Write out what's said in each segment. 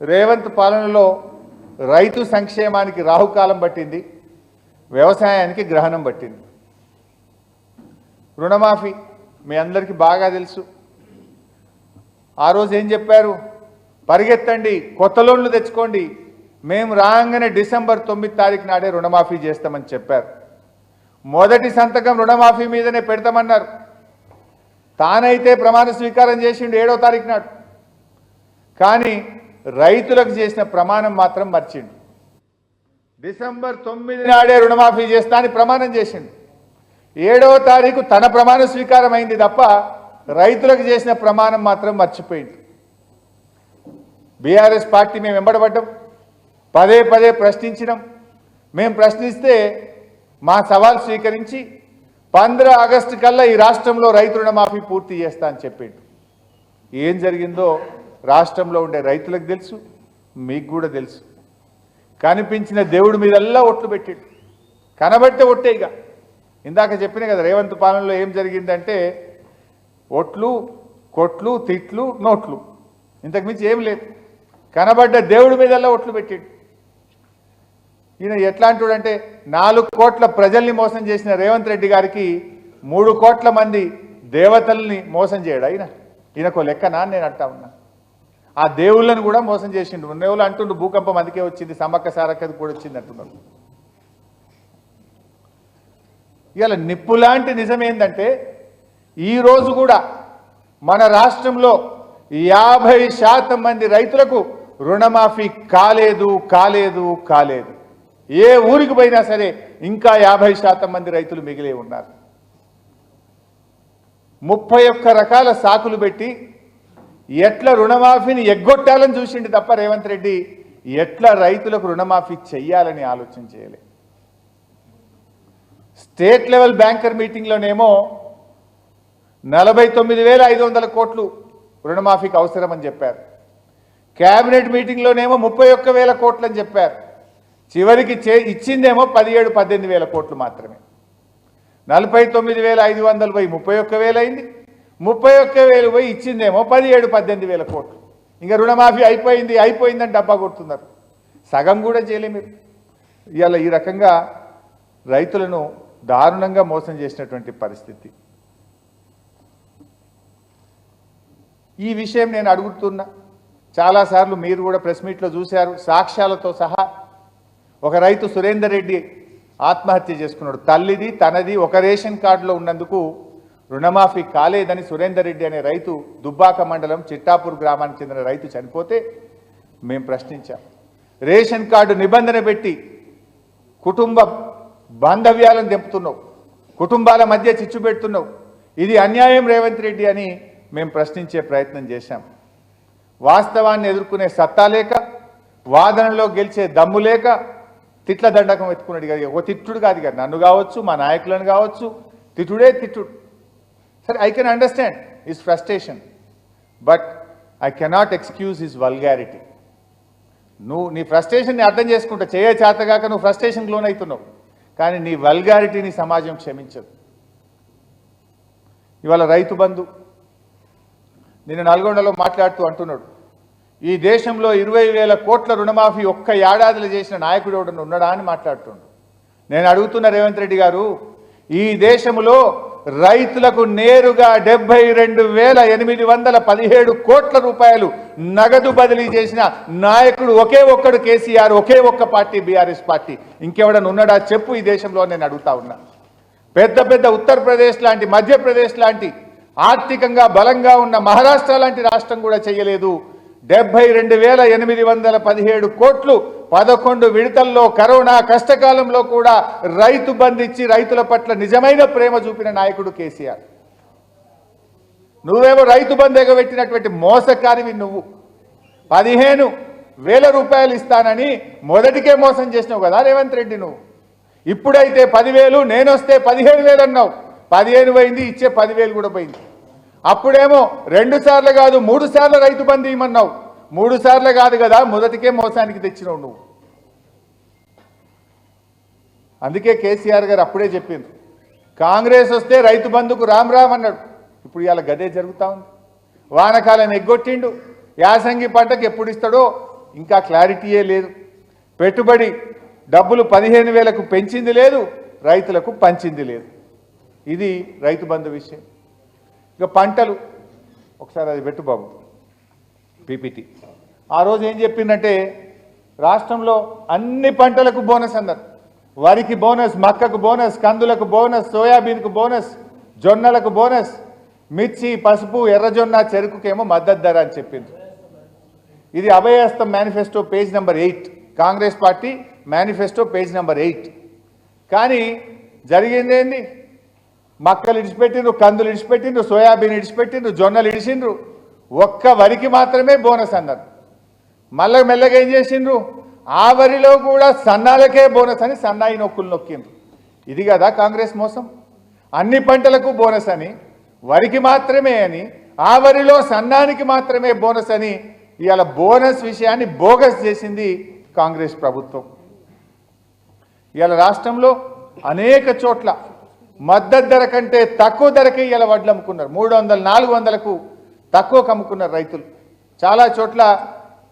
రేవంత్ పాలనలో రైతు సంక్షేమానికి రాహుకాలం పట్టింది, వ్యవసాయానికి గ్రహణం పట్టింది. రుణమాఫీ మీ అందరికీ బాగా తెలుసు. ఆ రోజు ఏం చెప్పారు? పరిగెత్తండి, కొత్త లోన్లు తెచ్చుకోండి, మేము రాగానే డిసెంబర్ 9 తారీఖు నాడే రుణమాఫీ చేస్తామని చెప్పారు. మొదటి సంతకం రుణమాఫీ మీదనే పెడతామన్నారు. తానైతే ప్రమాణ స్వీకారం చేసిండు 7వ తారీఖు నాడు. కానీ రైతులకు చేసిన ప్రమాణం మాత్రం మర్చిండు. డిసెంబర్ 9 నాడే రుణమాఫీ చేస్తా అని ప్రమాణం చేసిండు. 7వ తారీఖు తన ప్రమాణ స్వీకారం అయింది తప్ప రైతులకు చేసిన ప్రమాణం మాత్రం మర్చిపోయింది. బీఆర్ఎస్ పార్టీ మేము వెంబడబడ్డాం, పదే పదే ప్రశ్నించినాం. మేము ప్రశ్నిస్తే మా సవాల్ స్వీకరించి 15 ఆగస్టు కల్లా ఈ రాష్ట్రంలో రైతు రుణమాఫీ పూర్తి చేస్తా అని చెప్పిండు. ఏం జరిగిందో రాష్ట్రంలో ఉండే రైతులకు తెలుసు, మీకు కూడా తెలుసు. కనిపించిన దేవుడి మీదల్లా ఒట్లు పెట్టిండు. కనబడితే ఒట్టే. ఇక ఇందాక చెప్పిన కదా రేవంత్ పాలనలో ఏం జరిగిందంటే ఒట్లు, కొట్లు, తిట్లు, నోట్లు, ఇంతకుమించి ఏం లేదు. కనబడ్డ దేవుడి మీదల్లా ఒట్లు పెట్టిండు. ఈయన ఎట్లాంటి అంటే 4 కోట్ల ప్రజల్ని మోసం చేసిన రేవంత్ రెడ్డి గారికి 3 కోట్ల మంది దేవతల్ని మోసం చేయడు. ఈయనకో లెక్కనా నేను అంటా ఉన్నా. ఆ దేవుళ్ళను కూడా మోసం చేసిండు. ఉన్నవాళ్ళు అంటుండు భూకంపం అందుకే వచ్చింది, సమ్మక్క సారక్కది కూడా వచ్చింది అంటున్నారు. ఇవాళ నిప్పులాంటి నిజం ఏంటంటే ఈరోజు కూడా మన రాష్ట్రంలో 50% మంది రైతులకు రుణమాఫీ కాలేదు కాలేదు కాలేదు. ఏ ఊరికి పోయినా సరే ఇంకా 50% మంది రైతులు మిగిలే ఉన్నారు. 31 రకాల సాకులు పెట్టి ఎట్లా రుణమాఫీని ఎగ్గొట్టాలని చూసిండు తప్ప రేవంత్ రెడ్డి ఎట్లా రైతులకు రుణమాఫీ చెయ్యాలని ఆలోచన చేయలే. స్టేట్ లెవెల్ బ్యాంకర్ మీటింగ్లోనేమో 49,500 కోట్లు రుణమాఫీకి అవసరమని చెప్పారు. క్యాబినెట్ మీటింగ్లోనేమో 31,000 కోట్లు అని చెప్పారు. చివరికి ఇచ్చిందేమో 17,000-18,000 కోట్లు మాత్రమే. 49,500 పోయి 31,000 అయింది. 31,000 పోయి ఇచ్చిందేమో 17,000-18,000 కోట్లు. ఇంకా రుణమాఫీ అయిపోయిందని డబ్బా కొడుతున్నారు. సగం కూడా చేయలే మీరు. ఇవాళ ఈ రకంగా రైతులను దారుణంగా మోసం చేసినటువంటి పరిస్థితి. ఈ విషయం నేను అడుగుతున్నా. చాలాసార్లు మీరు కూడా ప్రెస్ మీట్లో చూశారు, సాక్ష్యాలతో సహా. ఒక రైతు సురేందర్ రెడ్డి ఆత్మహత్య చేసుకున్నాడు. తల్లిది తనది ఒక రేషన్ కార్డులో ఉన్నందుకు రుణమాఫీ కాలేదని సురేందర్ రెడ్డి అనే రైతు దుబ్బాక మండలం చిట్టాపూర్ గ్రామానికి చెందిన రైతు చనిపోతే మేము ప్రశ్నించాం. రేషన్ కార్డు నిబంధన పెట్టి కుటుంబ బాంధవ్యాలను తెంపుతున్నావు, కుటుంబాల మధ్య చిచ్చు పెడుతున్నావు, ఇది అన్యాయం రేవంత్ రెడ్డి అని మేము ప్రశ్నించే ప్రయత్నం చేశాం. వాస్తవాన్ని ఎదుర్కొనే సత్తా లేక, వాదనలో గెలిచే దమ్ము లేక తిట్ల దండకం ఎత్తుకున్నాడు. ఒక తిట్టుడు కాదు కదా, నన్ను కావచ్చు, మా నాయకులను కావచ్చు, తిట్టుడే తిట్టుడు. సరే, I can understand his frustration, but I cannot excuse his vulgarity. నీ ఫ్రస్ట్రేషన్ని అర్థం చేసుకుంటా, చేతగాక నువ్వు ఫ్రస్ట్రేషన్కి లోన్ అవుతున్నావు, కానీ నీ వల్గారిటీని సమాజం క్షమించదు. ఇవాళ రైతు బంధు నిన్న నల్గొండలో మాట్లాడుతూ అంటున్నాడు, ఈ దేశంలో 20,000 కోట్ల రుణమాఫీ ఒక్క ఏడాదిలో చేసిన నాయకుడు ఎవడన్నా ఉన్నాడా అని మాట్లాడుతుండు. నేను అడుగుతున్న రేవంత్ రెడ్డి గారు, ఈ దేశంలో రైతులకు నేరుగా 72,817 కోట్ల రూపాయలు నగదు బదిలీ చేసిన నాయకుడు ఒకే ఒక్కడు కేసీఆర్, ఒకే ఒక్క పార్టీ బీఆర్ఎస్ పార్టీ. ఇంకెవడన్నా ఉన్నాడా చెప్పు ఈ దేశంలో నేను అడుగుతా ఉన్నా. పెద్ద పెద్ద ఉత్తరప్రదేశ్ లాంటి, మధ్యప్రదేశ్ లాంటి ఆర్థికంగా బలంగా ఉన్న మహారాష్ట్ర లాంటి రాష్ట్రం కూడా చేయలేదు. 72,817 కోట్లు 11 విడతల్లో కరోనా కష్టకాలంలో కూడా రైతు బంధించి రైతుల పట్ల నిజమైన ప్రేమ చూపిన నాయకుడు కేసీఆర్. నువ్వేమో రైతు బంధు ఎగబెట్టినటువంటి మోసకారివి. నువ్వు 15,000 రూపాయలు ఇస్తానని మొదటికే మోసం చేసినావు కదా రేవంత్ రెడ్డి. నువ్వు ఇప్పుడైతే 10,000, నేనొస్తే 15,000 అన్నావు. 15 పోయింది, ఇచ్చే 10,000 కూడా పోయింది. అప్పుడేమో 2 సార్లు కాదు 3 సార్లు రైతు బంధు ఇవ్వమన్నావు. 3 సార్లు కాదు కదా, మొదటికే మోసానికి తెచ్చినావు నువ్వు. అందుకే కేసీఆర్ గారు అప్పుడే చెప్పింది, కాంగ్రెస్ వస్తే రైతు బంధుకు రామ్ రామ్ అన్నాడు. ఇప్పుడు ఇవాళ గదే జరుగుతూ ఉంది. వానకాలం ఎగ్గొట్టిండు, యాసంగి పంటకు ఎప్పుడు ఇస్తాడో ఇంకా క్లారిటీయే లేదు. పెట్టుబడి డబ్బులు 15,000కు పెంచింది లేదు, రైతులకు పంచింది లేదు. ఇది రైతు బంధు విషయం. ఇక పంటలు ఒకసారి అది పెట్టు బాబు పీపీటీ. ఆ రోజు ఏం చెప్పిందంటే రాష్ట్రంలో అన్ని పంటలకు బోనస్ అన్నారు. వరికి బోనస్, మక్కకు బోనస్, కందులకు బోనస్, సోయాబీన్కు బోనస్, జొన్నలకు బోనస్, మిర్చి, పసుపు, ఎర్రజొన్న, చెరుకుకేమో మద్దతు ధర అని చెప్పింది. ఇది అభయహస్తం manifesto page number 8, Congress party manifesto page number 8. కానీ జరిగింది ఏంది? మక్కలు ఇడిచిపెట్టిండ్రు, కందులు ఇడిచిపెట్టిండ్రు, సోయాబీన్ ఇడిచిపెట్టిండ్రు, జొన్నలు ఇడిచిండ్రు. ఒక్క వరికి మాత్రమే బోనస్ అన్నారు. మళ్ళీ మెల్లగా ఏం చేసిండ్రు? ఆ వరిలో కూడా సన్నాలకే బోనస్ అని సన్నాయి నొక్కులు నొక్కిండ్రు. ఇది కదా కాంగ్రెస్ మోసం. అన్ని పంటలకు బోనస్ అని, వరికి మాత్రమే అని, ఆ వరిలో సన్నానికి మాత్రమే బోనస్ అని ఇవాళ బోనస్ విషయాన్ని బోగస్ చేసింది కాంగ్రెస్ ప్రభుత్వం. ఇవాళ రాష్ట్రంలో అనేక చోట్ల మద్దతు ధర కంటే తక్కువ ధరకే ఇవాళ వడ్లు అమ్ముకున్నారు. 300, 400కు తక్కువకు అమ్ముకున్నారు రైతులు. చాలా చోట్ల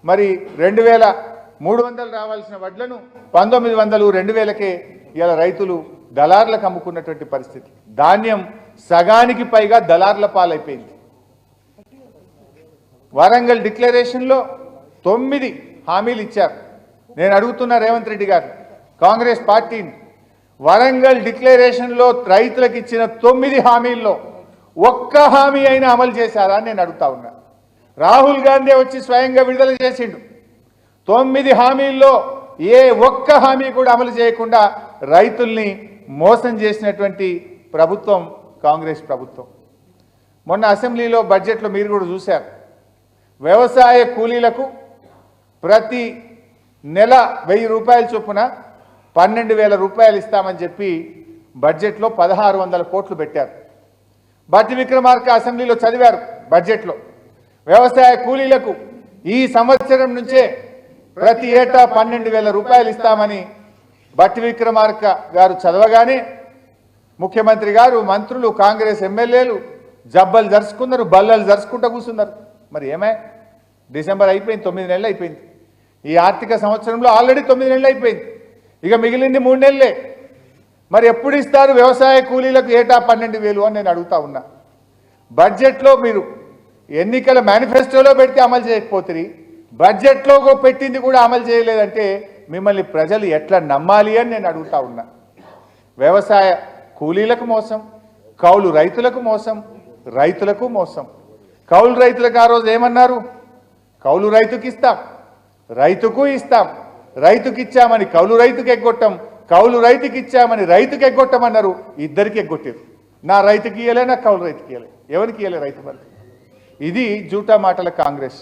మరి 2,300 రావాల్సిన వడ్లను 1,900, 2,000కే ఇవాళ రైతులు దళార్లకు అమ్ముకున్నటువంటి పరిస్థితి. ధాన్యం సగానికి పైగా దళార్ల పాలైపోయింది. వరంగల్ డిక్లరేషన్లో 9 హామీలు ఇచ్చారు. నేను అడుగుతున్న రేవంత్ రెడ్డి గారు, కాంగ్రెస్ పార్టీని, వరంగల్ డిక్లరేషన్లో రైతులకు ఇచ్చిన 9 హామీల్లో ఒక్క హామీ అయినా అమలు చేశారా అని నేను అడుగుతా ఉన్నా. రాహుల్ గాంధీ వచ్చి స్వయంగా విడుదల చేసిండు. 9 హామీల్లో ఏ ఒక్క హామీ కూడా అమలు చేయకుండా రైతుల్ని మోసం చేసినటువంటి ప్రభుత్వం కాంగ్రెస్ ప్రభుత్వం. మొన్న అసెంబ్లీలో బడ్జెట్లో మీరు కూడా చూశారు. వ్యవసాయ కూలీలకు ప్రతి నెల 1,000 రూపాయల చొప్పున 12,000 రూపాయలు ఇస్తామని చెప్పి బడ్జెట్లో 1,600 కోట్లు పెట్టారు. బట్టి విక్రమార్క అసెంబ్లీలో చదివారు. బడ్జెట్లో వ్యవసాయ కూలీలకు ఈ సంవత్సరం నుంచే ప్రతి ఏటా 12,000 రూపాయలు ఇస్తామని బట్టి విక్రమార్క గారు చదవగానే ముఖ్యమంత్రి గారు, మంత్రులు, కాంగ్రెస్ ఎమ్మెల్యేలు జబ్బలు జరుచుకున్నారు, బల్లలు జరుచుకుంటూ కూర్చున్నారు. మరి ఏమే, డిసెంబర్ అయిపోయింది, 9 నెలలు అయిపోయింది. ఈ ఆర్థిక సంవత్సరంలో ఆల్రెడీ 9 నెలలు అయిపోయింది. ఇక మిగిలింది 3 నెలలే. మరి ఎప్పుడు ఇస్తారు వ్యవసాయ కూలీలకు ఏటా 12,000 అని నేను అడుగుతా ఉన్నా. బడ్జెట్లో మీరు ఎన్నికల మేనిఫెస్టోలో పెడితే అమలు చేయకపోతే బడ్జెట్లో పెట్టింది కూడా అమలు చేయలేదంటే మిమ్మల్ని ప్రజలు ఎట్లా నమ్మాలి అని నేను అడుగుతా ఉన్నా. వ్యవసాయ కూలీలకు మోసం, కౌలు రైతులకు మోసం, రైతులకు మోసం. కౌలు రైతులకు ఆ రోజు ఏమన్నారు? కౌలు రైతుకి ఇస్తాం, రైతుకు ఇస్తాం, రైతుకి ఇచ్చామని కౌలు రైతుకి ఎగ్గొట్టం, కౌలు రైతుకి ఇచ్చామని రైతుకి ఎగ్గొట్టమన్నారు. ఇద్దరికి ఎగ్గొట్టారు. నా రైతుకి ఇయ్యలే, నా కౌలు రైతుకి ఇయ్యలే. ఎవరికి ఇయ్యలే రైతు బంధు. ఇది జూటా మాటల కాంగ్రెస్.